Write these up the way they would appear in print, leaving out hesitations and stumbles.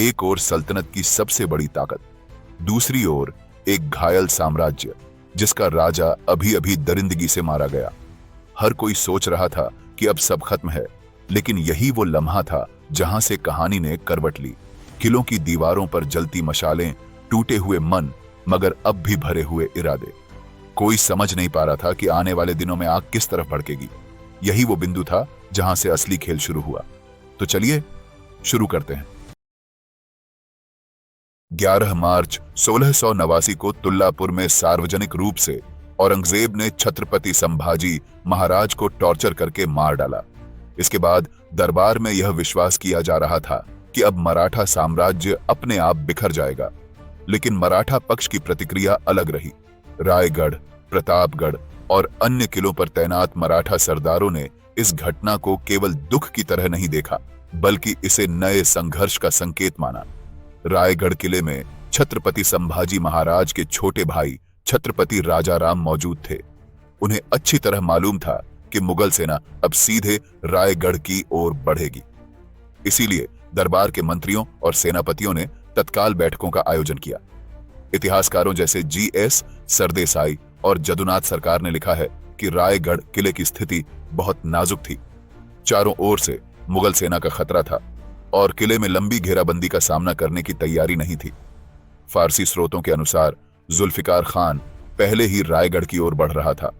एक ओर सल्तनत की सबसे बड़ी ताकत, दूसरी ओर एक घायल साम्राज्य जिसका राजा अभी अभी दरिंदगी से मारा गया। हर कोई सोच रहा था कि अब सब खत्म है, लेकिन यही वो लम्हा था जहां से कहानी ने करवट ली। किलों की दीवारों पर जलती मशालें, टूटे हुए मन, मगर अब भी भरे हुए इरादे। कोई समझ नहीं पा रहा था कि आने वाले दिनों में आग किस तरफ भड़केगी। यही वो बिंदु था जहां से असली खेल शुरू हुआ। तो चलिए शुरू करते हैं। 11 मार्च 1689 को तुल्लापुर में सार्वजनिक रूप से औरंगजेब ने छत्रपति संभाजी महाराज को टॉर्चर करके मार डाला। इसके बाद दरबार में यह विश्वास किया जा रहा था कि अब मराठा साम्राज्य अपने आप बिखर जाएगा। लेकिन मराठा पक्ष की प्रतिक्रिया अलग रही। रायगढ़, प्रतापगढ़ और अन्य किलों पर तैनात मराठा सरदारों ने इस घटना को केवल दुख की तरह नहीं देखा, बल्कि इसे नए संघर्ष का संकेत माना। रायगढ़ किले में छत्रपति संभाजी महाराज के छोटे भाई छत्रपति राजाराम मौजूद थे। उन्हें अच्छी तरह मालूम था कि मुगल सेना अब सीधे रायगढ़ की ओर बढ़ेगी। इसीलिए दरबार के मंत्रियों और सेनापतियों ने तत्काल बैठकों का आयोजन किया। इतिहासकारों जैसे जी.एस. सरदेसाई और जदुनाथ सरकार ने लिखा है कि रायगढ़ किले की स्थिति बहुत नाजुक थी। चारों ओर से मुगल सेना का खतरा था और किले में लंबी घेराबंदी का सामना करने की तैयारी नहीं थी। फारसी स्रोतों के अनुसार जुल्फिकार खान पहले ही रायगढ़ की ओर बढ़ रहा था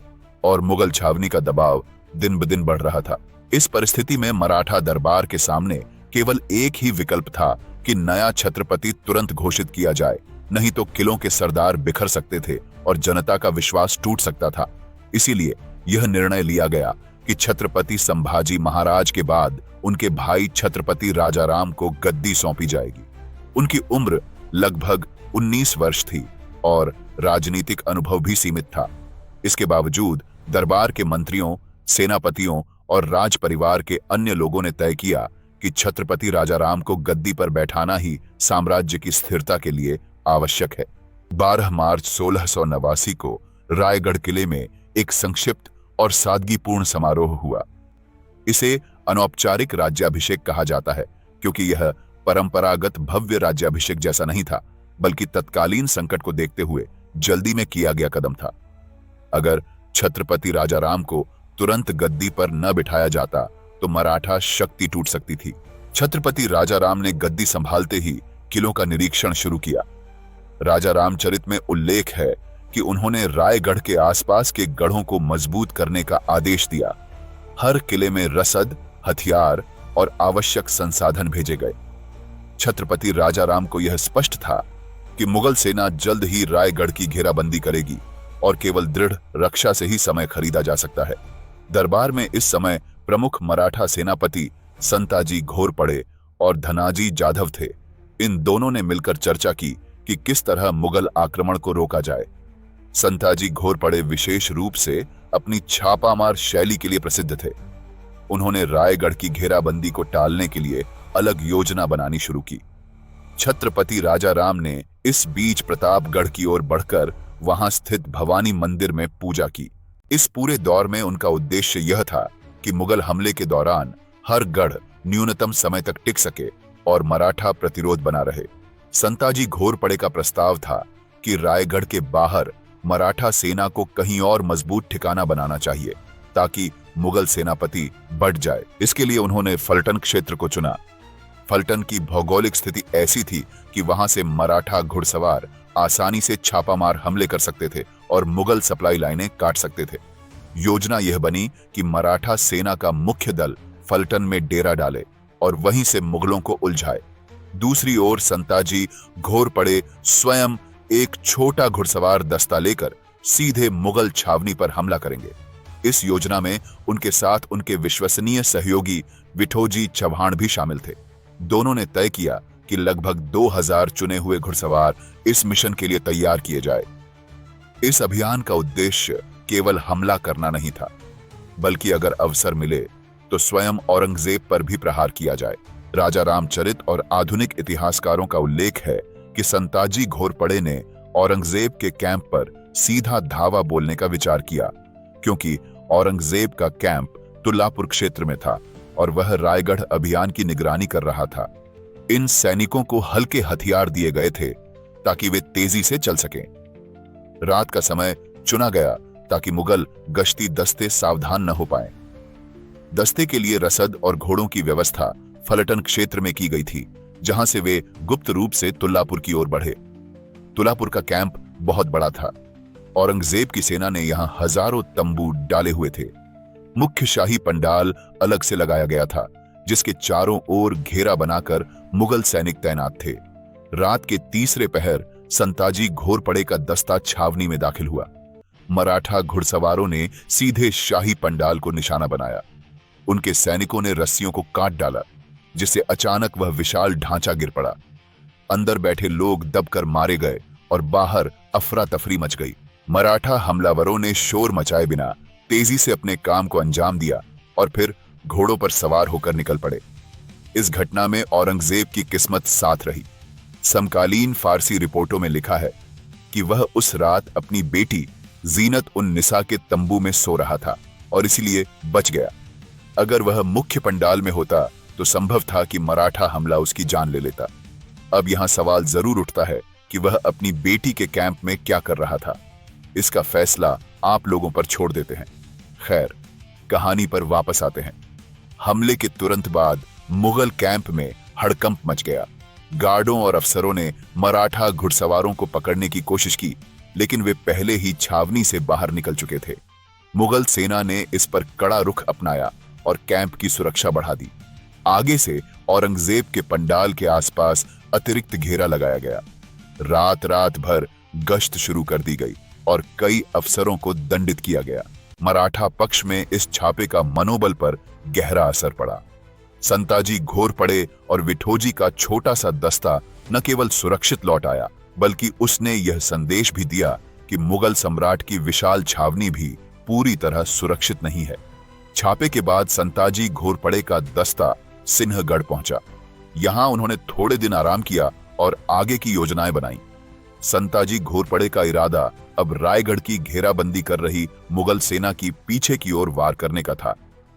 और मुगल छावनी का दबाव दिन ब दिन बढ़ रहा था। इस परिस्थिति में मराठा दरबार के सामने केवल एक ही विकल्प था कि नया छत्रपति तुरंत घोषित किया जाए, नहीं तो किलों के सरदार बिखर सकते थे और जनता का विश्वास टूट सकता था। इसीलिए यह निर्णय लिया गया कि छत्रपति संभाजी महाराज के बाद उनके भाई छत्रपति राजाराम को गद्दी सौंपी जाएगी। उनकी उम्र लगभग 19 वर्ष थी और राजनीतिक अनुभव भी सीमित था। इसके बावजूद दरबार के मंत्रियों, सेनापतियों और राज परिवार के अन्य लोगों ने तय किया कि छत्रपति राजाराम को गद्दी पर बैठाना ही साम्राज्य की स्थिरता के लिए आवश्यक है। 12 मार्च 1689 को रायगढ़ किले में एक संक्षिप्त और सादगीपूर्ण समारोह हुआ। इसे अनौपचारिक राज्याभिषेक कहा जाता है क्योंकि यह परंपरागत भव्य राज्याभिषेक जैसा नहीं था, बल्कि तत्कालीन संकट को देखते हुए जल्दी में किया गया कदम था। अगर छत्रपति राजाराम को तुरंत गद्दी पर न बिठाया जाता तो मराठा शक्ति टूट सकती थी। छत्रपति राजाराम ने गद्दी संभालते ही किलों का निरीक्षण शुरू किया। राजा रामचरित में उल्लेख है कि उन्होंने रायगढ़ के आसपास के गढ़ों को मजबूत करने का आदेश दिया। हर किले में रसद, हथियार और आवश्यक संसाधन भेजे गए। छत्रपति राजाराम को यह स्पष्ट था कि मुगल सेना जल्द ही रायगढ़ की घेराबंदी करेगी और केवल दृढ़ रक्षा से ही समय खरीदा जा सकता है। दरबार में इस समय प्रमुख मराठा सेनापति संताजी घोरपड़े और धनाजी जाधव थे। इन दोनों ने मिलकर चर्चा की कि किस तरह मुगल आक्रमण को रोका जाए। संताजी घोरपड़े विशेष रूप से अपनी छापामार शैली के लिए प्रसिद्ध थे। उन्होंने रायगढ़ की घेराबंदी को टालने के लिए अलग योजना बनानी शुरू की। छत्रपति राजाराम ने इस बीच प्रतापगढ़ की ओर बढ़कर वहां स्थित भवानी मंदिर में पूजा की। इस पूरे दौर में उनका उद्देश्य यह था कि मुगल हमले के दौरान हर गढ़ न्यूनतम समय तक टिक सके और मराठा प्रतिरोध बना रहे। संताजी घोरपड़े का प्रस्ताव था कि रायगढ़ के बाहर मराठा सेना को कहीं और मजबूत ठिकाना बनाना चाहिए ताकि मुगल सेनापति बढ़ जाए। इसके लिए उन्होंने फलटन क्षेत्र को चुना। फलटन की भौगोलिक स्थिति ऐसी थी कि वहां से मराठा घुड़सवार आसानी से छापामार हमले कर सकते थे और मुगल सप्लाई लाइनें काट सकते थे। योजना यह बनी कि मराठा सेना का मुख्य दल फलटन में डेरा डाले और वहीं से मुगलों को उलझाए। दूसरी ओर संताजी घोरपड़े स्वयं एक छोटा घुड़सवार दस्ता लेकर सीधे मुगल छावनी पर हमला करेंगे। इस योजना में उनके साथ उनके विश्वसनीय सहयोगी विठोजी चव्हाण भी शामिल थे। दोनों ने तय किया कि लगभग 2000 चुने हुए घुड़सवार इस मिशन के लिए तैयार किए जाए। इस अभियान का उद्देश्य केवल हमला करना नहीं था, बल्कि अगर अवसर मिले तो स्वयं औरंगजेब पर भी प्रहार किया जाए। राजा रामचरित और आधुनिक इतिहासकारों का उल्लेख है कि संताजी घोरपड़े ने औरंगजेब के कैंप पर सीधा धावा बोलने का विचार किया, क्योंकि औरंगजेब का कैंप तुल्लापुर क्षेत्र में था और वह रायगढ़ अभियान की निगरानी कर रहा था। इन सैनिकों को हल्के हथियार दिए गए थे ताकि वे तेजी से चल सकें। रात का समय चुना गया ताकि मुगल गश्ती दस्ते सावधान न हो पाएं। दस्ते के लिए रसद और घोड़ों की व्यवस्था फलटन क्षेत्र में की गई थी, जहां से वे गुप्त रूप से तुल्लापुर की ओर बढ़े। तुल्लापुर का कैंप बहुत बड़ा था। औरंगजेब की सेना ने यहां हजारों तंबू डाले हुए थे। मुख्य शाही पंडाल अलग से लगाया गया था, जिसके चारों ओर घेरा बनाकर मुगल सैनिक तैनात थे। रात के तीसरे पहर संताजी घोरपड़े का दस्ता छावनी में दाखिल हुआ। मराठा घुड़सवारों ने सीधे शाही पंडाल को निशाना बनाया। उनके सैनिकों ने रस्सियों को काट डाला, जिससे अचानक वह विशाल ढांचा गिर पड़ा। अंदर बैठे लोग दबकर मारे गए और बाहर अफरा तफरी मच गई। मराठा हमलावरों ने शोर मचाए बिना तेजी से अपने काम को अंजाम दिया और फिर घोड़ों पर सवार होकर निकल पड़े। इस घटना में औरंगजेब की किस्मत साथ रही। समकालीन फारसी रिपोर्टों में लिखा है कि वह उस रात अपनी बेटी जीनत उन निसा के तंबू में सो रहा था और इसलिए बच गया। अगर वह मुख्य पंडाल में होता तो संभव था कि मराठा हमला उसकी जान ले लेता। अब यहां सवाल जरूर उठता है कि वह अपनी बेटी के कैंप में क्या कर रहा था। इसका फैसला आप लोगों पर छोड़ देते हैं। खैर, कहानी पर वापस आते हैं। हमले के तुरंत बाद मुगल कैंप में हड़कंप मच गया। गार्डों और अफसरों ने मराठा घुड़सवारों को पकड़ने की कोशिश की, लेकिन वे पहले ही छावनी से बाहर निकल चुके थे। मुगल सेना ने इस पर कड़ा रुख अपनाया और कैंप की सुरक्षा बढ़ा दी। आगे से औरंगजेब के पंडाल के आसपास अतिरिक्त घेरा लगाया गया। रात भर गश्त शुरू कर दी गई और कई अफसरों को दंडित किया गया। मराठा पक्ष में इस छापे का मनोबल पर गहरा असर पड़ा। संताजी घोरपड़े और विठोजी का छोटा सा दस्ता न केवल सुरक्षित लौट आया, बल्कि उसने यह संदेश भी दिया कि मुगल सम्राट की विशाल छावनी भी पूरी तरह सुरक्षित नहीं है। छापे के बाद संताजी घोरपड़े का दस्ता सिंहगढ़ पहुंचा। यहां उन्होंने थोड़े दिन आराम किया और आगे की योजनाएं बनाई। संताजी घोरपड़े का इरादा अब रायगढ़ की घेराबंदी कर रही मुगल सेना की पीछे की ओर वार करने का था,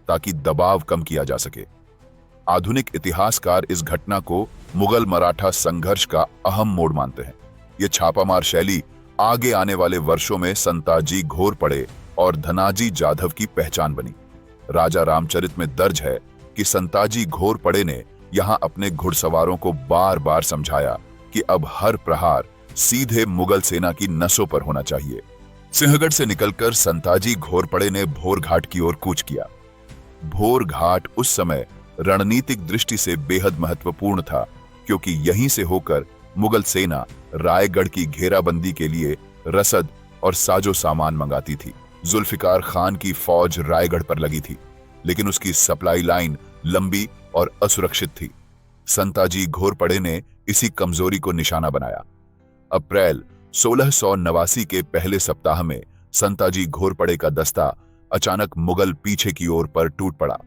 ताकि दबाव कम किया जा सके। आधुनिक इतिहासकार इस घटना को मुगल मराठा संघर्ष का अहम मोड़ मानते हैं। यह छापामार शैली आगे आने वाले वर्षों में संताजी घोरपड़े और धनाजी जाधव की पहचान बनी। राजा रामचरित में दर्ज है कि संताजी घोरपड़े ने यहां अपने घुड़सवारों को बार बार समझाया कि अब हर प्रहार सीधे मुगल सेना की नसों पर होना चाहिए। सिंहगढ़ से निकलकर संताजी घोरपड़े ने भोर घाट की ओर कूच किया। भोर घाट उस समय रणनीतिक दृष्टि से बेहद महत्वपूर्ण था, क्योंकि यहीं से होकर मुगल सेना रायगढ़ की घेराबंदी के लिए रसद और साजो सामान मंगाती थी। जुल्फिकार खान की फौज रायगढ़ पर लगी थी, लेकिन उसकी सप्लाई लाइन लंबी और असुरक्षित थी। संताजी घोरपड़े ने इसी कमजोरी को निशाना बनाया। अप्रैल 1689 के पहले सप्ताह में संताजी घोरपड़े का दस्ता अचानक मुगल पीछे की ओर पर टूट पड़ा।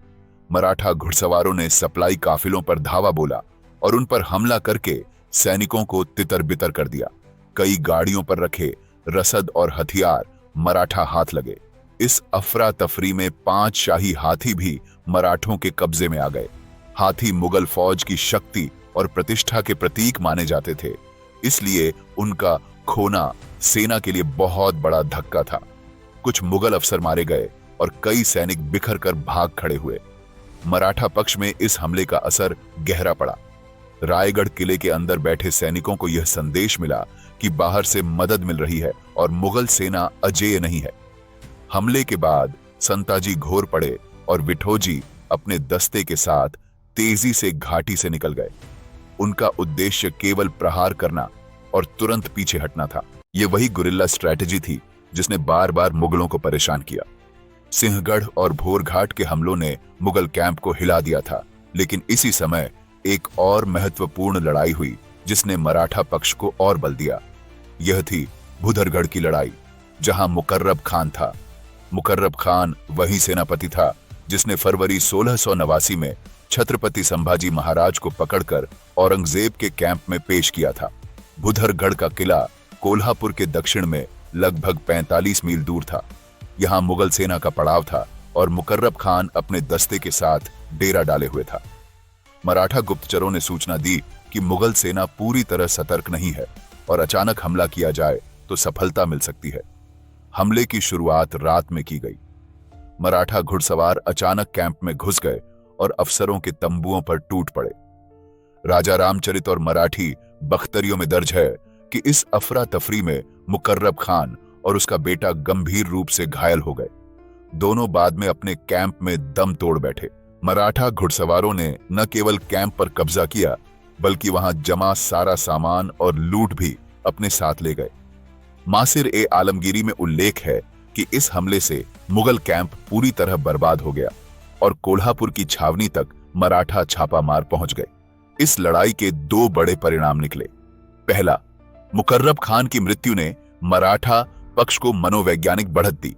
मराठा घुड़सवारों ने सप्लाई काफिलों पर धावा बोला और उन पर हमला करके सैनिकों को तितर बितर कर दिया। कई गाड़ियों पर रखे रसद और हथियार मराठा हाथ लगे। इस अफरा तफरी में 5 शाही हाथी भी मराठों के कब्जे में आ गए। हाथी मुगल फौज की शक्ति और प्रतिष्ठा के प्रतीक माने जाते थे, इसलिए उनका खोना सेना के लिए बहुत बड़ा धक्का था। कुछ मुगल अफसर मारे गए और कई सैनिक बिखर कर भाग खड़े हुए। मराठा पक्ष में इस हमले का असर गहरा पड़ा। रायगढ़ किले के अंदर बैठे सैनिकों को यह संदेश मिला कि बाहर से मदद मिल रही है और मुगल सेना अजेय नहीं है। हमले के बाद संताजी घोरपड़े और विठोजी अपने दस्ते के साथ तेजी से घाटी से निकल गए। उनका उद्देश्य केवल प्रहार करना और तुरंत पीछे हटना था। यह वही गुरिल्ला स्ट्रैटेजी थी जिसने बार बार मुगलों को परेशान किया। सिंहगढ़ और भोरघाट के हमलों ने मुगल कैंप को हिला दिया था, लेकिन इसी समय एक और महत्वपूर्ण लड़ाई हुई जिसने मराठा पक्ष को और बल दिया। यह थी भुदरगढ़ की लड़ाई, जहां मुकर्रब खान था। मुकर्रब खान वही सेनापति था जिसने फरवरी 1689 में छत्रपति संभाजी महाराज को पकड़कर औरंगजेब के कैंप में पेश किया था। भुदरगढ़ का किला कोल्हापुर के दक्षिण में लगभग 45 मील दूर था। यहां मुगल सेना का पड़ाव था और मुकर्रब खान अपने दस्ते के साथ डेरा डाले हुए था। मराठा गुप्तचरों ने सूचना दी कि मुगल सेना पूरी तरह सतर्क नहीं है और अचानक हमला किया जाए तो सफलता मिल सकती है। हमले की शुरुआत रात में की गई। मराठा घुड़सवार अचानक कैंप में घुस गए और अफसरों के तंबुओं पर टूट पड़े। राजा रामचरित और मराठी बख्तरियों में दर्ज है कि इस अफरा तफरी में मुकर्रब खान और उसका बेटा गंभीर रूप से घायल हो गए। दोनों बाद में अपने कैंप में दम तोड़ बैठे। मराठा घुड़सवारों ने न केवल कैंप पर कब्जा किया बल्कि वहां जमा सारा सामान और लूट भी अपने साथ ले गए। मासिर ए आलमगीरी में उल्लेख है कि इस हमले से मुगल कैंप पूरी तरह बर्बाद हो गया और कोल्हापुर की छावनी तक मराठा छापामार पहुंच गए। इस लड़ाई के दो बड़े परिणाम निकले। पहला, मुकर्रब खान की मृत्यु ने मराठा पक्ष को मनोवैज्ञानिक बढ़त दी।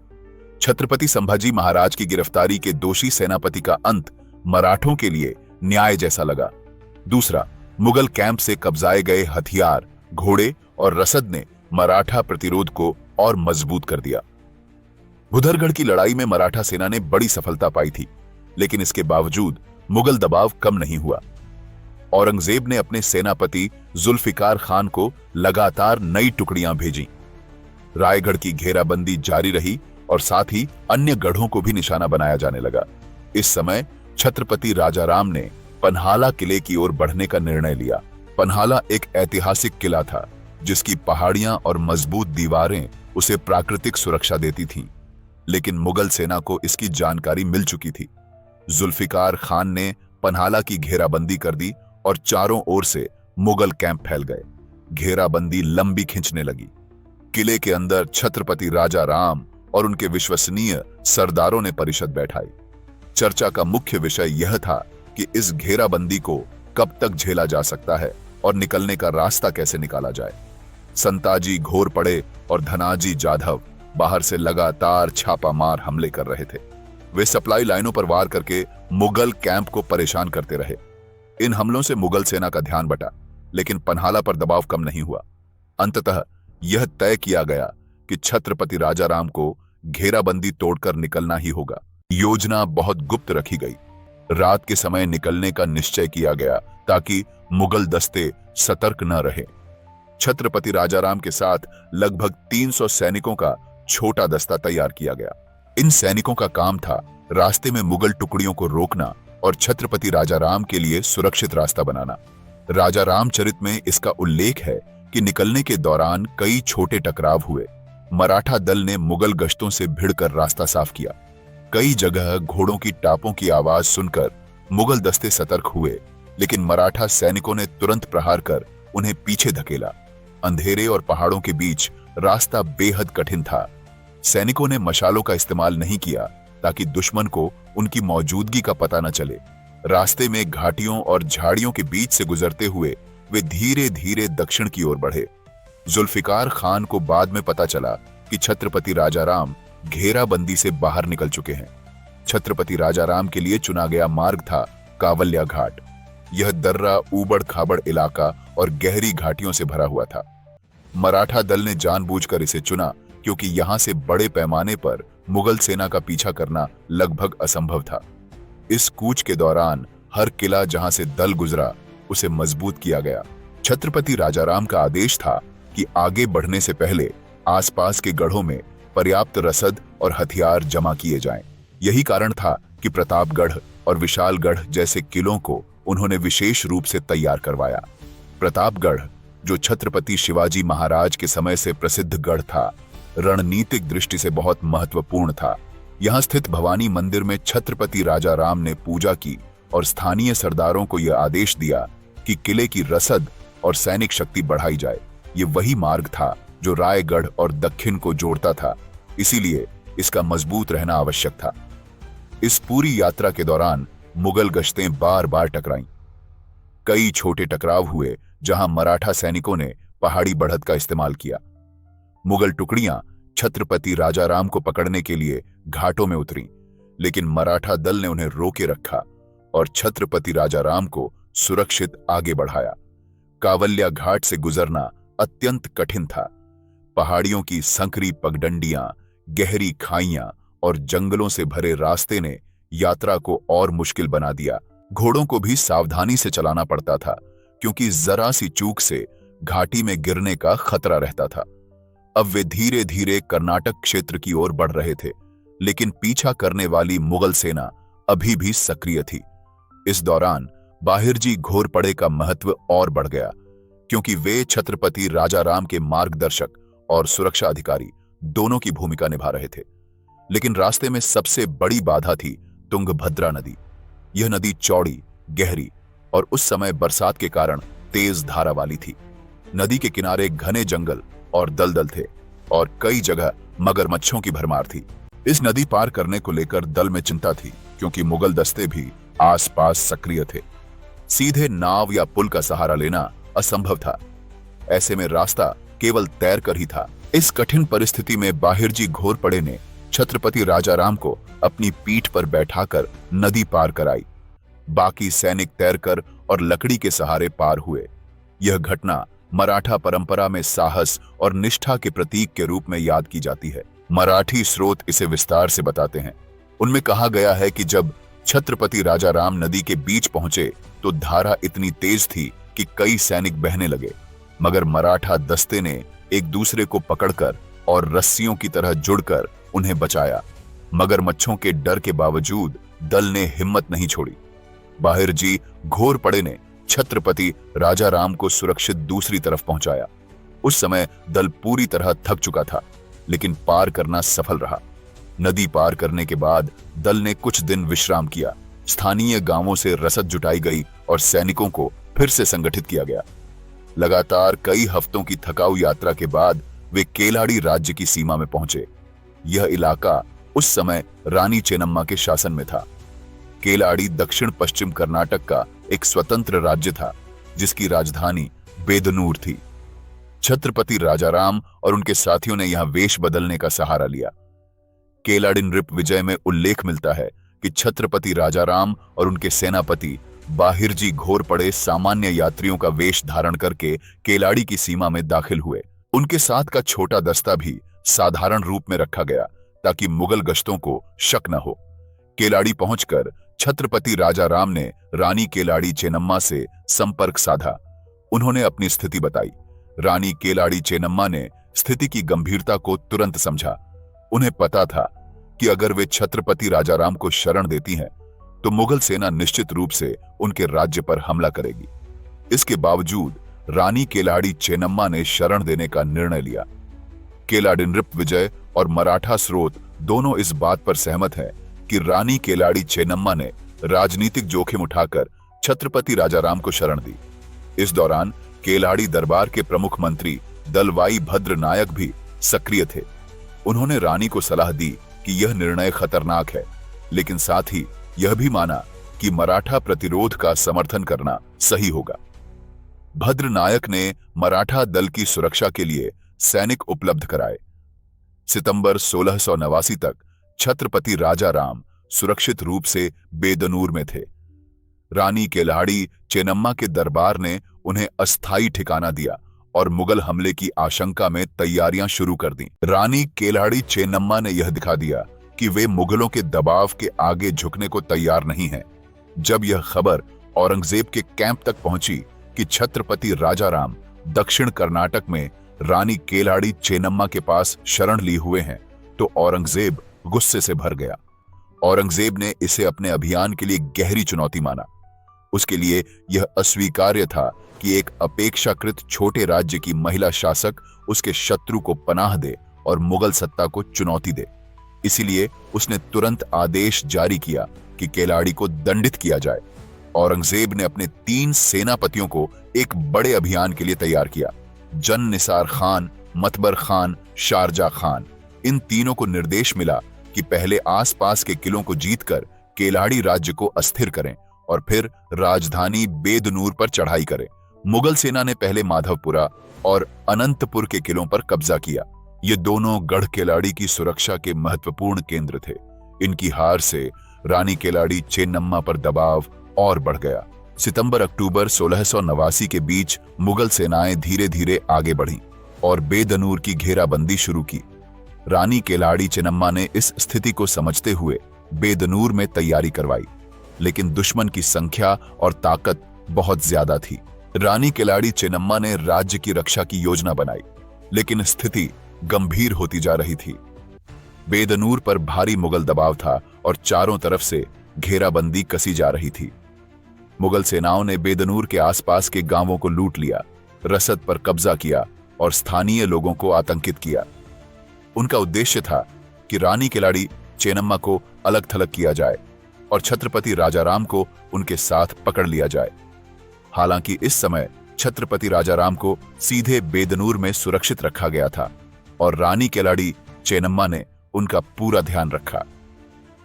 छत्रपति संभाजी महाराज की गिरफ्तारी के दोषी सेनापति का अंत मराठों के लिए न्याय जैसा लगा। दूसरा, मुगल कैंप से कब्जाए गए हथियार, घोड़े और रसद ने मराठा प्रतिरोध को और मजबूत कर दिया। भुदरगढ़ की लड़ाई में मराठा सेना ने बड़ी सफलता पाई थी, लेकिन इसके बावजूद मुगल दबाव कम नहीं हुआ। औरंगजेब ने अपने सेनापति जुल्फिकार खान को लगातार नई टुकड़ियां भेजी। रायगढ़ की घेराबंदी जारी रही और साथ ही अन्य गढ़ों को भी निशाना बनाया जाने लगा। इस समय छत्रपति राजाराम ने पन्हाला किले की ओर बढ़ने का निर्णय लिया। पन्हाला एक ऐतिहासिक किला था जिसकी पहाड़ियां और मजबूत दीवारें उसे प्राकृतिक सुरक्षा देती थीं, लेकिन मुगल सेना को इसकी जानकारी मिल चुकी थी। जुल्फिकार खान ने पन्हाला की घेराबंदी कर दी और चारों ओर से मुगल कैंप फैल गए। घेराबंदी लंबी खिंचने लगी। किले के अंदर छत्रपति राजाराम और उनके विश्वसनीय सरदारों ने परिषद बैठाई। चर्चा का मुख्य विषय यह था कि इस घेराबंदी को कब तक झेला जा सकता है और निकलने का रास्ता कैसे निकाला जाए। संताजी घोरपड़े और धनाजी जाधव बाहर से लगातार छापामार हमले कर रहे थे। वे सप्लाई लाइनों पर वार करके मुगल कैंप को परेशान करते रहे। इन हमलों से मुगल सेना का ध्यान बटा, लेकिन पन्हाला पर दबाव कम नहीं हुआ। अंततः यह तय किया गया कि छत्रपति राजाराम को घेराबंदी तोड़कर निकलना ही होगा। योजना बहुत गुप्त रखी गई। रात के समय निकलने का निश्चय किया गया ताकि मुगल दस्ते सतर्क न रहे। छत्रपति राजाराम के साथ लगभग 300 सैनिकों का छोटा दस्ता तैयार किया गया। इन सैनिकों का काम था रास्ते में मुगल टुकड़ियों को रोकना और छत्रपति राजाराम के लिए सुरक्षित रास्ता बनाना। राजा रामचरित में इसका उल्लेख है कि निकलने के दौरान कई छोटे टकराव हुए। मराठा दल ने मुगल गश्तों से भिड़कर रास्ता साफ किया। कई जगह घोड़ों की टापों की आवाज सुनकर मुगल दस्ते सतर्क हुए, लेकिन मराठा सैनिकों ने तुरंत प्रहार कर उन्हें पीछे धकेला। अंधेरे और पहाड़ों के बीच रास्ता बेहद कठिन था। सैनिकों ने मशालों का इस्तेमाल नहीं किया ताकि दुश्मन को उनकी मौजूदगी का पता न चले। रास्ते में घाटियों और झाड़ियों के बीच से गुजरते हुए वे धीरे धीरे दक्षिण की ओर बढ़े। जुल्फिकार खान को बाद में पता चला कि छत्रपति राजाराम घेराबंदी से बाहर निकल चुके हैं। छत्रपति राजाराम के लिए चुना गया मार्ग था कावल्या घाट। यह दर्रा, ऊबड़ खाबड़ इलाका और गहरी घाटियों से भरा हुआ था। मराठा दल ने जानबूझकर इसे चुना क्योंकि यहां से बड़े पैमाने पर मुगल सेना का पीछा करना लगभग असंभव था। इस कूच के दौरान हर किला जहां से दल गुजरा उसे मजबूत किया गया। छत्रपति राजाराम का आदेश था कि आगे बढ़ने से पहले आसपास के गढ़ों में पर्याप्त रसद और हथियार जमा किए जाएं। यही कारण था कि प्रतापगढ़ और विशालगढ़ जैसे किलों को उन्होंने विशेष रूप से तैयार करवाया। प्रतापगढ़, जो छत्रपति शिवाजी महाराज के समय से प्रसिद्ध गढ़ था, रणनीतिक दृष्टि से बहुत महत्वपूर्ण था। यहां स्थित भवानी मंदिर में छत्रपति राजाराम ने पूजा की और स्थानीय सरदारों को यह आदेश दिया कि किले की रसद और सैनिक शक्ति बढ़ाई जाए। ये वही मार्ग था जो रायगढ़ और दक्षिण को जोड़ता था, इसीलिए इसका मजबूत रहना आवश्यक था। इस पूरी यात्रा के दौरान मुगल गश्तें बार बार टकराईं। कई छोटे टकराव हुए जहां मराठा सैनिकों ने पहाड़ी बढ़त का इस्तेमाल किया। मुगल टुकड़ियां छत्रपति राजाराम को पकड़ने के लिए घाटों में उतरीं, लेकिन मराठा दल ने उन्हें रोके रखा और छत्रपति राजाराम को सुरक्षित आगे बढ़ाया। कावल्या घाट से गुजरना अत्यंत कठिन था। पहाड़ियों की संकरी पगडंडियां, गहरी खाइयां और जंगलों से भरे रास्ते ने यात्रा को और मुश्किल बना दिया। घोड़ों को भी सावधानी से चलाना पड़ता था। क्योंकि जरा सी चूक से घाटी में गिरने का खतरा रहता था। अब वे धीरे धीरे कर्नाटक क्षेत्र की ओर बढ़ रहे थे, लेकिन पीछा करने वाली मुगल सेना अभी भी सक्रिय थी। इस दौरान बाहिरजी घोरपड़े का महत्व और बढ़ गया, क्योंकि वे छत्रपति राजाराम के मार्गदर्शक और सुरक्षा अधिकारी दोनों की भूमिका निभा रहे थे। लेकिन रास्ते में सबसे बड़ी बाधा थी तुंगभद्रा नदी। यह नदी चौड़ी, गहरी और उस समय बरसात के कारण तेज धारा वाली थी। नदी के किनारे घने जंगल और दलदल थे और कई जगह मगरमच्छों की भरमार थी। इस नदी पार करने को लेकर दल में चिंता थी, क्योंकि मुगल दस्ते भी आसपास सक्रिय थे। सीधे नाव या पुल का सहारा लेना असंभव था। ऐसे में रास्ता केवल तैर कर ही था। इस कठिन परिस्थिति में बाहिरजी घोरपड़े ने छत्रपति राजाराम को अपनी पीठ पर बैठाकर नदी पार कराई। बाकी सैनिक तैरकर और लकड़ी के सहारे पार हुए। यह घटना मराठा परंपरा में साहस और निष्ठा के प्रतीक के रूप में याद की जाती है। मराठी स्रोत इसे विस्तार से बताते हैं। उनमें कहा गया है कि जब छत्रपति राजाराम नदी के बीच पहुंचे तो धारा इतनी तेज थी कि कई सैनिक बहने लगे, मगर मराठा दस्ते ने एक दूसरे को पकड़कर और रस्सियों की तरह जुड़कर उन्हें बचाया। मगरमच्छों के डर के बावजूद दल ने हिम्मत नहीं छोड़ी। बाहिरजी घोरपड़े ने छत्रपति राजाराम को सुरक्षित दूसरी तरफ पहुंचाया। उस समय दल पूरी तरह थक चुका था, लेकिन पार करना सफल रहा। नदी पार करने के बाद दल ने कुछ दिन विश्राम किया। स्थानीय गांवों से रसद जुटाई गई और सैनिकों को फिर से संगठित किया गया। लगातार कई हफ्तों की थकाऊ यात्रा के बाद वे केलाड़ी राज्य की सीमा में पहुंचे। यह इलाका उस समय रानी चेन्नम्मा के शासन में था। केलाड़ी दक्षिण पश्चिम कर्नाटक का एक स्वतंत्र राज्य था, जिसकी राजधानी बेदनूर थी। छत्रपति राजाराम और उनके साथियों ने यहां वेश बदलने का सहारा लिया। केलाड़ी नृप विजय में उल्लेख मिलता है कि छत्रपति राजाराम और उनके सेनापति बाहिरजी घोरपड़े सामान्य यात्रियों का वेश धारण करके केलाड़ी की सीमा में दाखिल हुए। उनके साथ का छोटा दस्ता भी साधारण रूप में रखा गया, ताकि मुगल गश्तों को शक न हो। केलाड़ी पहुंचकर छत्रपति राजाराम ने रानी केलाड़ी चेन्नम्मा से संपर्क साधा। उन्होंने अपनी स्थिति बताई। रानी केलाड़ी चेन्नम्मा ने स्थिति की गंभीरता को तुरंत समझा। उन्हें पता था कि अगर वे छत्रपति राजाराम को शरण देती हैं, तो मुगल सेना निश्चित रूप से उनके राज्य पर हमला करेगी। इसके बावजूद रानी केलाड़ी चेन्नम्मा ने शरण देने का निर्णय लिया। केलाड़ी नृप विजय और मराठा स्रोत दोनों इस बात पर सहमत हैं कि रानी केलाड़ी चेन्नम्मा ने राजनीतिक जोखिम उठाकर छत्रपति राजाराम को शरण दी। इस दौरान केलाड़ी दरबार के प्रमुख मंत्री दलवाई भद्र नायक भी सक्रिय थे। उन्होंने रानी को सलाह दी कि यह निर्णय खतरनाक है, लेकिन साथ ही यह भी माना कि मराठा प्रतिरोध का समर्थन करना सही होगा। भद्र नायक ने मराठा दल की सुरक्षा के लिए सैनिक उपलब्ध कराए। सितंबर 1689 तक छत्रपति राजाराम सुरक्षित रूप से बेदनूर में थे। रानी केलाड़ी चेन्नम्मा के दरबार ने उन्हें अस्थायी ठिकाना दिया और मुगल हमले की आशंका में तैयारियां शुरू कर दी। रानी केलाड़ी चेन्नम्मा ने यह दिखा दिया कि वे मुगलों के दबाव के आगे झुकने को तैयार नहीं हैं। जब यह खबर औरंगजेब के कैंप तक पहुंची कि छत्रपति राजाराम दक्षिण कर्नाटक में रानी केलाड़ी चेन्नम्मा के पास शरण लिए हुए हैं, तो औरंगजेब गुस्से से भर गया। औरंगजेब ने इसे अपने अभियान के लिए गहरी चुनौती माना। उसके लिए यह अस्वीकार्य था कि एक अपेक्षाकृत छोटे राज्य की महिला शासक उसके शत्रु को पनाह दे और मुगल सत्ता को चुनौती दे। इसीलिए उसने तुरंत आदेश जारी किया कि केलाड़ी को दंडित किया जाए। औरंगजेब ने अपने 3 सेनापतियों को एक बड़े अभियान के लिए तैयार किया। जन निसार खान, मतबर खान, शारजा खान, इन तीनों को निर्देश मिला कि पहले आसपास के किलों को जीतकर केलाड़ी राज्य को अस्थिर करें और फिर राजधानी बेदनूर पर चढ़ाई करें। मुगल सेना ने पहले माधवपुरा और अनंतपुर के किलों पर कब्जा किया। ये दोनों गढ़ केलाड़ी की सुरक्षा के महत्वपूर्ण केंद्र थे। इनकी हार से रानी केलाड़ी चेन्नम्मा पर दबाव और बढ़ गया। सितंबर-अक्टूबर 1689 के बीच मुगल सेनाएं धीरे धीरे आगे बढ़ीं और बेदनूर की घेराबंदी शुरू की। रानी केलाड़ी चेन्नम्मा ने इस स्थिति को समझते हुए बेदनूर में तैयारी करवाई, लेकिन दुश्मन की संख्या और ताकत बहुत ज्यादा थी। रानी केलाड़ी चेन्नम्मा ने राज्य की रक्षा की योजना बनाई, लेकिन स्थिति गंभीर होती जा रही थी। बेदनूर पर भारी मुगल दबाव था और चारों तरफ से घेराबंदी कसी जा रही थी। मुगल सेनाओं ने बेदनूर के आसपास के गांवों को लूट लिया, रसद पर कब्जा किया और स्थानीय लोगों को आतंकित किया। उनका उद्देश्य था कि रानी केलाड़ी चेन्नम्मा को अलग थलग किया जाए और छत्रपति राजाराम को उनके साथ पकड़ लिया जाए। हालांकि इस समय छत्रपति राजाराम को सीधे बेदनूर में सुरक्षित रखा गया था और रानी केलाड़ी चेन्नम्मा ने उनका पूरा ध्यान रखा।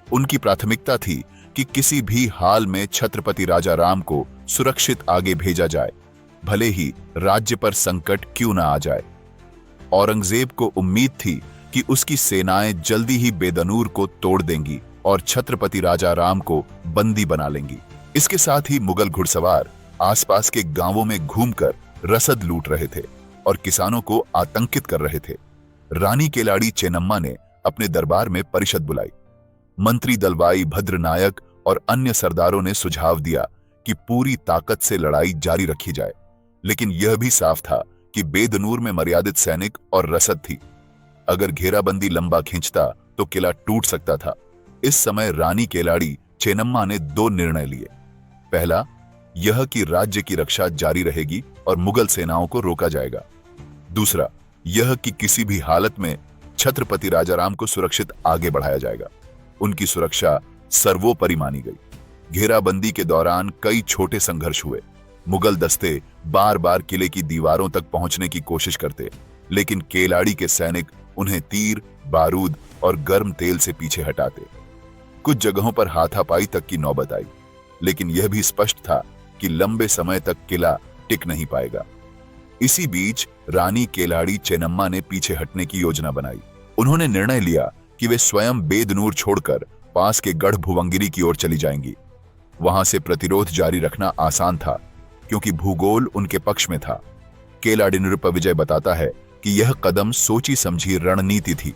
उनकी प्राथमिकता थी कि किसी भी हाल में छत्रपति राजाराम को सुरक्षित आगे भेजा जाए, भले ही राज्य पर संकट क्यों ना आ जाए। औरंगजेब को उम्मीद थी कि उसकी सेनाएं जल्दी ही बेदनूर को तोड़ देंगी और छत्रपति राजाराम को बंदी बना लेंगी। इसके साथ ही मुगल घुड़सवार आसपास के गांवों में घूमकर रसद लूट रहे थे और किसानों को आतंकित कर रहे थे। रानी केलाड़ी चेन्नम्मा ने अपने दरबार में परिषद बुलाई। मंत्री दलवाई भद्रनायक और अन्य सरदारों ने सुझाव दिया कि पूरी ताकत से लड़ाई जारी रखी जाए, लेकिन यह भी साफ था कि बेदनूर में मर्यादित सैनिक और रसद थी। अगर घेराबंदी लंबा खींचता तो किला टूट सकता था। इस समय रानी केलाड़ी चेन्नम्मा ने दो निर्णय लिए। पहला, यह कि राज्य की रक्षा जारी रहेगी और मुगल सेनाओं को रोका जाएगा। दूसरा, यह कि किसी भी हालत में छत्रपति राजाराम को सुरक्षित आगे बढ़ाया जाएगा। उनकी सुरक्षा सर्वोपरि मानी गई। घेराबंदी के दौरान कई छोटे संघर्ष हुए। मुगल दस्ते बार बार किले की दीवारों तक पहुंचने की कोशिश करते, लेकिन केलाड़ी के सैनिक उन्हें तीर, बारूद और गर्म तेल से पीछे हटाते। कुछ जगहों पर हाथापाई तक की नौबत आई, लेकिन यह भी स्पष्ट था कि लंबे समय तक किला टिक नहीं पाएगा। इसी बीच रानी केलाड़ी चेन्नम्मा ने पीछे हटने की योजना बनाई। उन्होंने निर्णय लिया कि वे स्वयं बेदनूर छोड़कर पास के गढ़ भुवंगिरी की ओर चली जाएंगी। वहां से प्रतिरोध जारी रखना आसान था, क्योंकि भूगोल उनके पक्ष में था। केलाड़ी नृपविजय बताता है कि यह कदम सोची समझी रणनीति थी।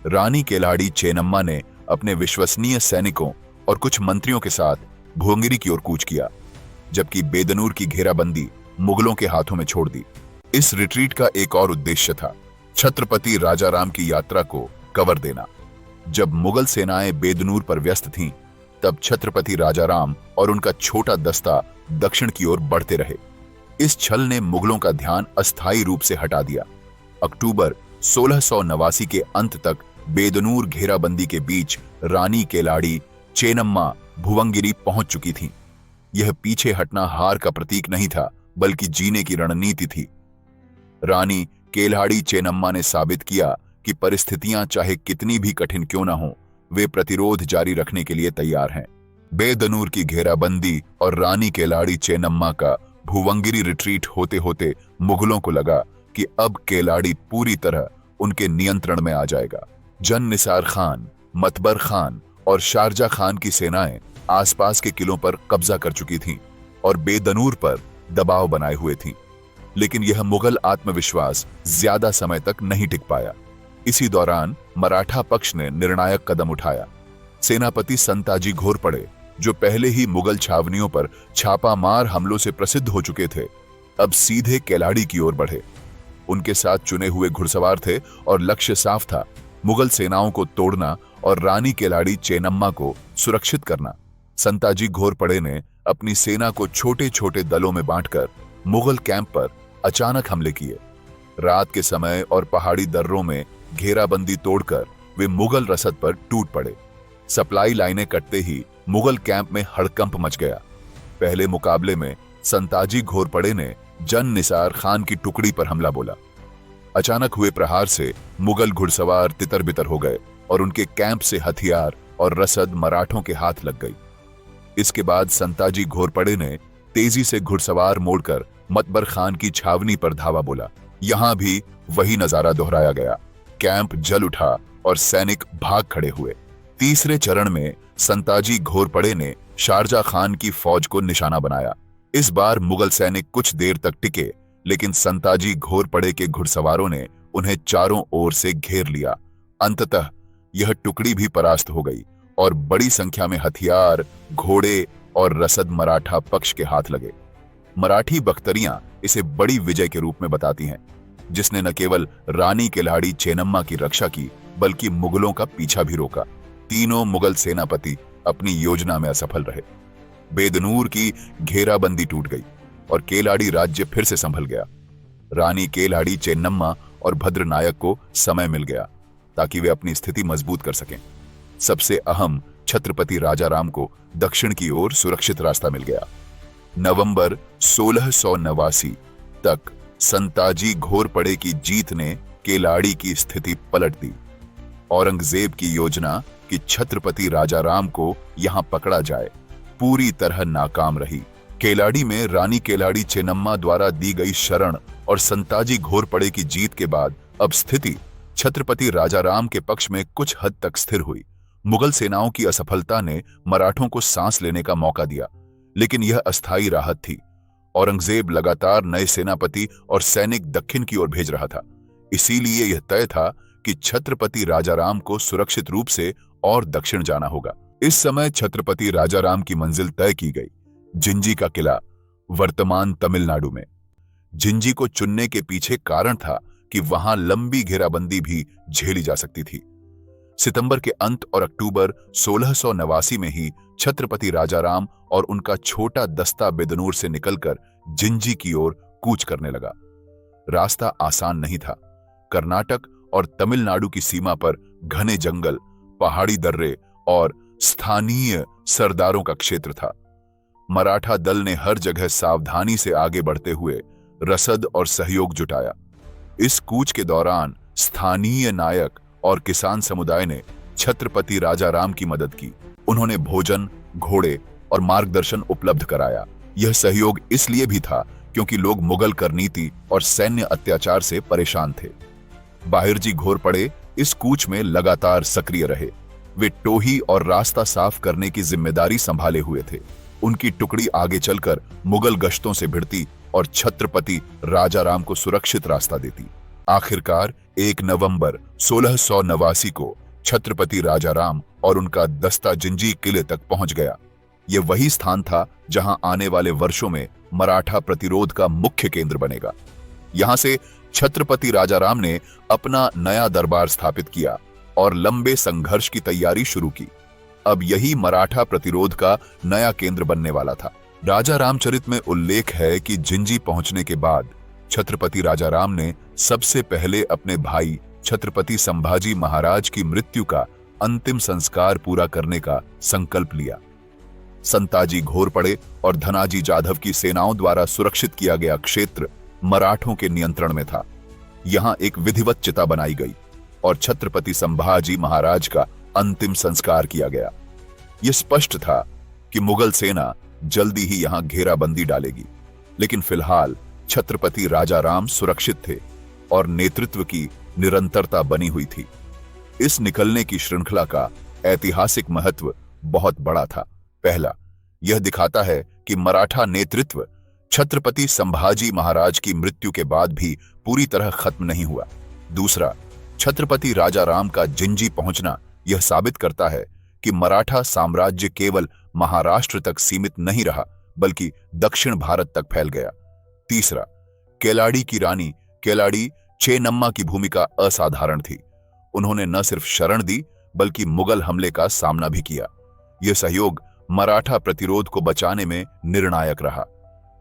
रानी केलाड़ी चेन्नम्मा ने अपने विश्वसनीय सैनिकों और कुछ मंत्रियों के साथ भुवंगिरी की ओर कूच किया, जबकि बेदनूर की घेराबंदी मुगलों के हाथों में छोड़ दी। इस रिट्रीट का एक और उद्देश्य था, छत्रपति राजाराम की यात्रा को कवर देना। जब मुगल सेनाएं बेदनूर पर व्यस्त थीं, तब छत्रपति राजाराम और उनका छोटा दस्ता दक्षिण की ओर बढ़ते रहे। इस छल ने मुगलों का ध्यान अस्थायी रूप से हटा दिया। अक्टूबर 1689 के अंत तक बेदनूर घेराबंदी के बीच रानी केलाड़ी चेन्नम्मा भुवंगिरी पहुंच चुकी थीं। यह पीछे हटना हार का प्रतीक नहीं था, बल्कि जीने की रणनीति थी। रानी केलाड़ी चेन्नम्मा ने साबित किया कि परिस्थितियां चाहे कितनी भी कठिन क्यों न हो, वे प्रतिरोध जारी रखने के लिए तैयार हैं। बेदनूर की घेराबंदी और रानी केलाड़ी चेन्नम्मा का भुवंगिरी रिट्रीट होते होते मुगलों को लगा कि अब केलाड़ी पूरी तरह उनके नियंत्रण में आ जाएगा। जन निसार खान, मतबर खान और शारजा खान की सेनाएं आसपास के किलों पर कब्जा कर चुकी थीं और बेदनूर पर दबाव बनाए हुए थीं। लेकिन यह मुगल आत्मविश्वास ज्यादा समय तक नहीं टिक पाया। इसी दौरान मराठा पक्ष ने निर्णायक कदम उठाया। सेनापति संताजी घोरपड़े, जो पहले ही मुगल छावनियों पर छापामार हमलों से प्रसिद्ध हो चुके थे, अब सीधे केलाड़ी की ओर बढ़े। उनके साथ चुने हुए घुड़सवार थे और लक्ष्य साफ था, मुगल सेनाओं को तोड़ना और रानी केलाड़ी चेन्नम्मा को सुरक्षित करना। संताजी घोरपड़े ने अपनी सेना को छोटे छोटे दलों में बांटकर मुगल कैंप पर अचानक हमले किए। रात के समय और पहाड़ी दर्रों में घेराबंदी तोड़कर वे मुगल रसद पर टूट पड़े। सप्लाई लाइनें कटते ही मुगल कैंप में हड़कंप मच गया। पहले मुकाबले में संताजी घोरपड़े ने जन निसार खान की टुकड़ी पर हमला बोला। अचानक हुए प्रहार से मुगल घुड़सवार तितर बितर हो गए और उनके कैंप से हथियार और रसद मराठों के हाथ लग गई। इसके बाद संताजी घोरपड़े ने तेजी से घुड़सवार मोड़कर मतबर खान की छावनी पर धावा बोला। यहां भी वही नजारा दोहराया गया। कैंप जल उठा और सैनिक भाग खड़े हुए। तीसरे चरण में संताजी घोरपड़े ने शारजा खान की फौज को निशाना बनाया। इस बार मुगल सैनिक कुछ देर तक टिके, लेकिन संताजी घोरपड़े के घुड़सवारों ने उन्हें चारों ओर से घेर लिया। अंततः यह टुकड़ी भी परास्त हो गई और बड़ी संख्या में हथियार, घोड़े और रसद मराठा पक्ष के हाथ लगे। मराठी बख्तरियां इसे बड़ी विजय के रूप में बताती हैं, जिसने न केवल रानी केलाड़ी चेन्नम्मा की रक्षा की बल्कि मुगलों का पीछा भी रोका। तीनों मुगल सेनापति अपनी योजना में असफल रहे। बेदनूर की घेराबंदी टूट गई और केलाड़ी राज्य फिर से संभल गया। रानी केलाड़ी चेन्नम्मा और भद्रनायक को समय मिल गया ताकि वे अपनी स्थिति मजबूत कर सकें। सबसे अहम, छत्रपति राजाराम को दक्षिण की ओर सुरक्षित रास्ता मिल गया। नवंबर 1689 तक संताजी घोरपड़े की जीत ने केलाड़ी की स्थिति पलट दी। औरंगजेब की योजना कि छत्रपति राजाराम को यहां पकड़ा जाए पूरी तरह नाकाम रही। केलाड़ी में रानी केलाड़ी चेन्नम्मा द्वारा दी गई शरण और संताजी घोरपड़े की जीत के बाद अब स्थिति छत्रपति राजाराम के पक्ष में कुछ हद तक स्थिर हुई। मुगल सेनाओं की असफलता ने मराठों को सांस लेने का मौका दिया, लेकिन यह अस्थायी राहत थी। औरंगजेब लगातार नए सेनापति और सैनिक दक्षिण की ओर भेज रहा था, इसीलिए यह तय था कि छत्रपति राजाराम को सुरक्षित रूप से और दक्षिण जाना होगा। इस समय छत्रपति राजाराम की मंजिल तय की गई, जिंजी का किला, वर्तमान तमिलनाडु में। जिंजी को चुनने के पीछे कारण था कि वहां लंबी घेराबंदी भी झेली जा सकती थी। सितंबर के अंत और अक्टूबर 1689 में ही छत्रपति राजाराम और उनका छोटा दस्ता बेदनूर से निकलकर जिंजी की ओर कूच करने लगा। रास्ता आसान नहीं था। कर्नाटक और तमिलनाडु की सीमा पर घने जंगल, पहाड़ी दर्रे और स्थानीय सरदारों का क्षेत्र था। मराठा दल ने हर जगह सावधानी से आगे बढ़ते हुए रसद और सहयोग जुटाया। इस कूच के दौरान स्थानीय नायक और किसान समुदाय ने छत्रपति राजाराम की मदद की। उन्होंने भोजन, घोड़े और मार्गदर्शन उपलब्ध कराया। यह सहयोग इसलिए भी था क्योंकि लोग मुगल करनीति और सैन्य अत्याचार से परेशान थे। बाहिरजी घोरपड़े इस कूच में लगातार सक्रिय रहे। वे टोही और रास्ता साफ करने की जिम्मेदारी संभाले हुए थे। उनकी टुकड़ी आगे चलकर मुगल गश्तों से भिड़ती और छत्रपति राजाराम को सुरक्षित रास्ता देती। आखिरकार 1 नवंबर 1689 को छत्रपति राजाराम और उनका दस्ता जिंजी किले तक पहुंच गया। यह वही स्थान था जहां आने वाले वर्षों में मराठा प्रतिरोध का मुख्य केंद्र बनेगा। यहां से छत्रपति राजाराम ने अपना नया दरबार स्थापित किया और लंबे संघर्ष की तैयारी शुरू की। अब यही मराठा प्रतिरोध का नया केंद्र बनने वाला था। राजा रामचरित में उल्लेख है कि जिंजी पहुंचने के बाद छत्रपति राजाराम ने सबसे पहले अपने भाई छत्रपति संभाजी महाराज की मृत्यु का अंतिम संस्कार पूरा करने का संकल्प लिया। संताजी घोरपड़े और धनाजी जाधव की सेनाओं द्वारा सुरक्षित किया गया क्षेत्र मराठों के नियंत्रण में था। यहां एक विधिवत चिता बनाई गई और छत्रपति संभाजी महाराज का अंतिम संस्कार किया गया। यह स्पष्ट था कि मुगल सेना जल्दी ही यहां घेराबंदी डालेगी, लेकिन फिलहाल छत्रपति राजाराम सुरक्षित थे और नेतृत्व की निरंतरता बनी हुई थी। इस निकलने की श्रृंखला का ऐतिहासिक महत्व बहुत बड़ा था। पहला, यह दिखाता है कि मराठा नेतृत्व छत्रपति संभाजी महाराज की मृत्यु के बाद भी पूरी तरह खत्म नहीं हुआ। दूसरा, छत्रपति राजाराम का जिंजी पहुंचना यह साबित करता है कि मराठा साम्राज्य केवल महाराष्ट्र तक सीमित नहीं रहा, बल्कि दक्षिण भारत तक फैल गया। तीसरा, केलाड़ी की रानी केलाड़ी चेन्नम्मा की भूमिका असाधारण थी। उन्होंने न सिर्फ शरण दी, बल्कि मुगल हमले का सामना भी किया। यह सहयोग मराठा प्रतिरोध को बचाने में निर्णायक रहा।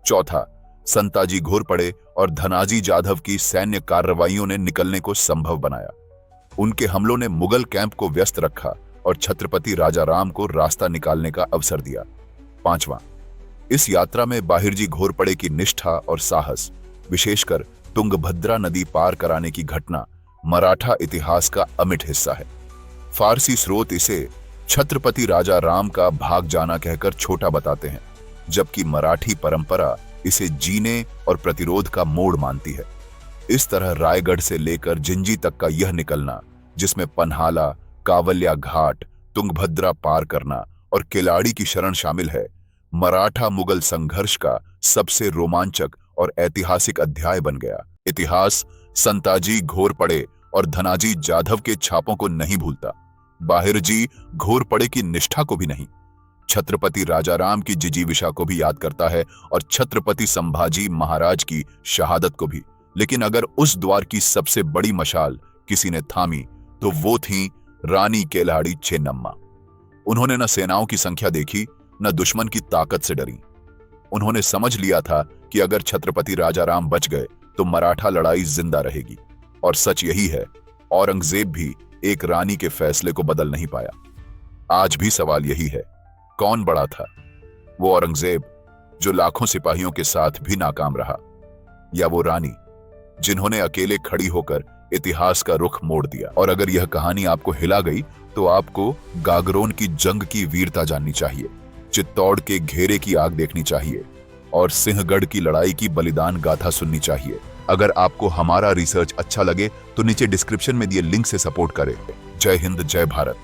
चौथा, संताजी घोरपड़े और धनाजी जाधव की सैन्य कार्रवाइयों ने निकलने को संभव बनाया। उनके हमलों ने मुगल कैंप को व्यस्त रखा और छत्रपति राजाराम को रास्ता निकालने का अवसर दिया। पांचवां, इस यात्रा में बाहिरजी घोरपड़े की निष्ठा और साहस, विशेषकर तुंगभद्रा नदी पार कराने की घटना, मराठा इतिहास का अमिट हिस्सा है। फारसी स्रोत इसे छत्रपति राजाराम का भाग जाना कहकर छोटा बताते हैं, जबकि मराठी परंपरा इसे जीने और प्रतिरोध का मोड़ मानती है। इस तरह रायगढ़ से लेकर जिंजी तक का यह निकलना, जिसमें पन्हाला, कावल्या घाट, तुंगभद्रा पार करना और केलाड़ी की शरण शामिल है, मराठा मुगल संघर्ष का सबसे रोमांचक और ऐतिहासिक अध्याय बन गया। इतिहास संताजी घोरपड़े और धनाजी जाधव के छापों को नहीं भूलता, बाहिरजी घोरपड़े की निष्ठा को भी नहीं। छत्रपति राजाराम की जिजीविषा को भी याद करता है और छत्रपति संभाजी महाराज की शहादत को भी। लेकिन अगर उस द्वार की सबसे बड़ी मशाल किसी ने थामी तो वो थी रानी केल्हाड़ी चेन्नम्मा। उन्होंने न सेनाओं की संख्या देखी, न दुश्मन की ताकत से डरी। उन्होंने समझ लिया था कि अगर छत्रपति राजाराम बच गए तो मराठा लड़ाई जिंदा रहेगी। और सच यही है, औरंगजेब भी एक रानी के फैसले को बदल नहीं पाया। आज भी सवाल यही है, कौन बड़ा था, वो औरंगजेब जो लाखों सिपाहियों के साथ भी नाकाम रहा, या वो रानी जिन्होंने अकेले खड़ी होकर इतिहास का रुख मोड़ दिया। और अगर यह कहानी आपको हिला गई तो आपको गागरोन की जंग की वीरता जाननी चाहिए, चित्तौड़ के घेरे की आग देखनी चाहिए और सिंहगढ़ की लड़ाई की बलिदान गाथा सुननी चाहिए। अगर आपको हमारा रिसर्च अच्छा लगे तो नीचे डिस्क्रिप्शन में दिए लिंक से सपोर्ट करें। जय हिंद, जय भारत।